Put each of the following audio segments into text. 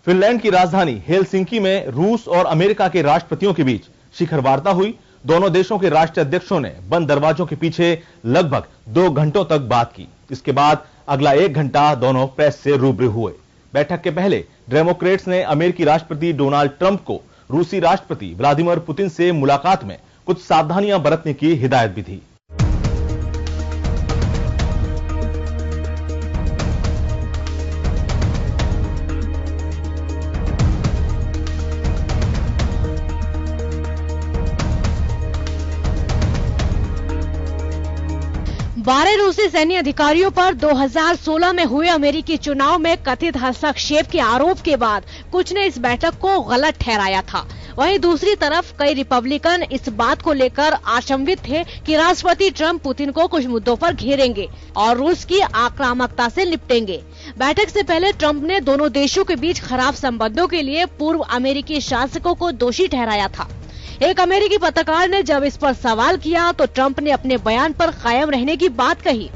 Finland की राजधानी Helsinki में रूस और अमेरिका के राष्ट्रपतियों के बीच शिखर वार्ता हुई। दोनों देशों के राष्ट्रीय अध्यक्षों ने बंद दरवाजों के पीछे लगभग 2 घंटों तक बात की। इसके बाद अगला 1 घंटा दोनों प्रेस से रूबरू हुए। बैठक के पहले डेमोक्रेट्स ने अमेरिकी राष्ट्रपति डोनाल्ड ट्रंप को रूसी राष्ट्रपति व्लादिमीर पुतिन से मुलाकात में कुछ सावधानियां बरतने की हिदायत भी दी। बारह रूसी सैन्य अधिकारियों पर 2016 में हुए अमेरिकी चुनाव में कथित हस्तक्षेप के आरोप के बाद कुछ ने इस बैठक को गलत ठहराया था। वहीं दूसरी तरफ कई रिपब्लिकन इस बात को लेकर आशंकित थे कि राष्ट्रपति ट्रंप पुतिन को कुछ मुद्दों पर घेरेंगे और रूस की आक्रामकता से निपटेंगे। बैठक से पहले ट्रंप ने दोनों देशों के बीच खराब संबंधों के लिए पूर्व अमेरिकी शासकों को दोषी ठहराया था। एक अमेरिकी पत्रकार ने जब इस पर सवाल किया तो ट्रंप ने अपने बयान पर कायम रहने की बात कही।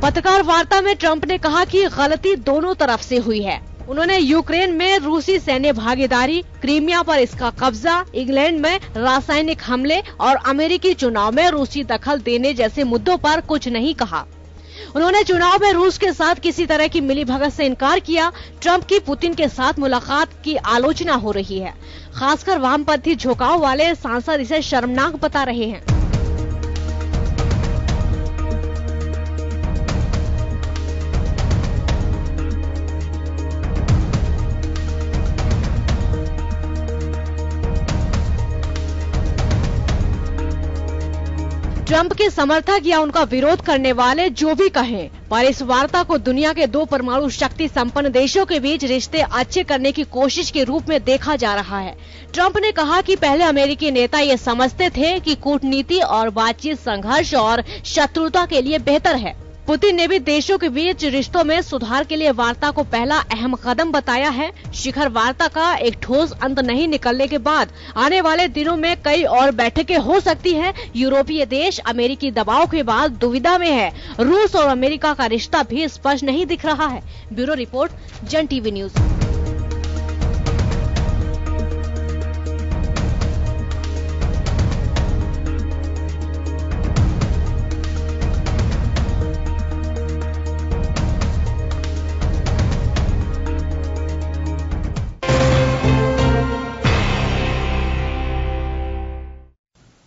पत्रकार वार्ता में ट्रंप ने कहा कि गलती दोनों तरफ से हुई है। उन्होंने यूक्रेन में रूसी सैन्य भागीदारी, क्रीमिया पर इसका कब्जा, इंग्लैंड में रासायनिक हमले और अमेरिकी चुनाव में रूसी दखल देने जैसे मुद्दों पर कुछ नहीं कहा। उन्होंने चुनाव में रूस के साथ किसी तरह की मिलीभगत से इनकार किया। ट्रंप की पुतिन के साथ मुलाकात की आलोचना हो रही है। खासकर वामपंथी झुकाव वाले सांसद इसे शर्मनाक बता रहे हैं। ट्रंप के समर्थक या उनका विरोध करने वाले जो भी कहें, पर इस वार्ता को दुनिया के 2 परमाणु शक्ति संपन्न देशों के बीच रिश्ते अच्छे करने की कोशिश के रूप में देखा जा रहा है। ट्रंप ने कहा कि पहले अमेरिकी नेता ये समझते थे कि कूटनीति और बातचीत संघर्ष और शत्रुता के लिए बेहतर है। पुतिन ने भी देशों के बीच रिश्तों में सुधार के लिए वार्ता को पहला अहम कदम बताया है। शिखर वार्ता का एक ठोस अंत नहीं निकलने के बाद आने वाले दिनों में कई और बैठकें हो सकती हैं। यूरोपीय देश अमेरिकी दबाव के बाद दुविधा में है। रूस और अमेरिका का रिश्ता भी स्पष्ट नहीं दिख रहा है। ब्यूरो रिपोर्ट, जन टीवी न्यूज।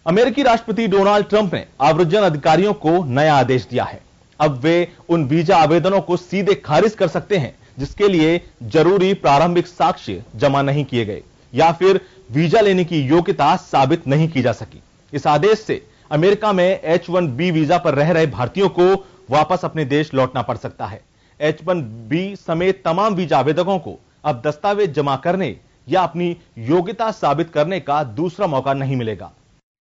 अमेरिकी राष्ट्रपति डोनाल्ड ट्रंप ने आव्रजन अधिकारियों को नया आदेश दिया है। अब वे उन वीजा आवेदनों को सीधे खारिज कर सकते हैं जिसके लिए जरूरी प्रारंभिक साक्ष्य जमा नहीं किए गए या फिर वीजा लेने की योग्यता साबित नहीं की जा सकी। इस आदेश से अमेरिका में H-1B वीजा पर रह रहे भारतीयों को वापस अपने देश लौटना पड़ सकता है। H-1B समेत तमाम वीजा आवेदकों को अब दस्तावेज जमा करने या अपनी योग्यता साबित करने का दूसरा मौका नहीं मिलेगा।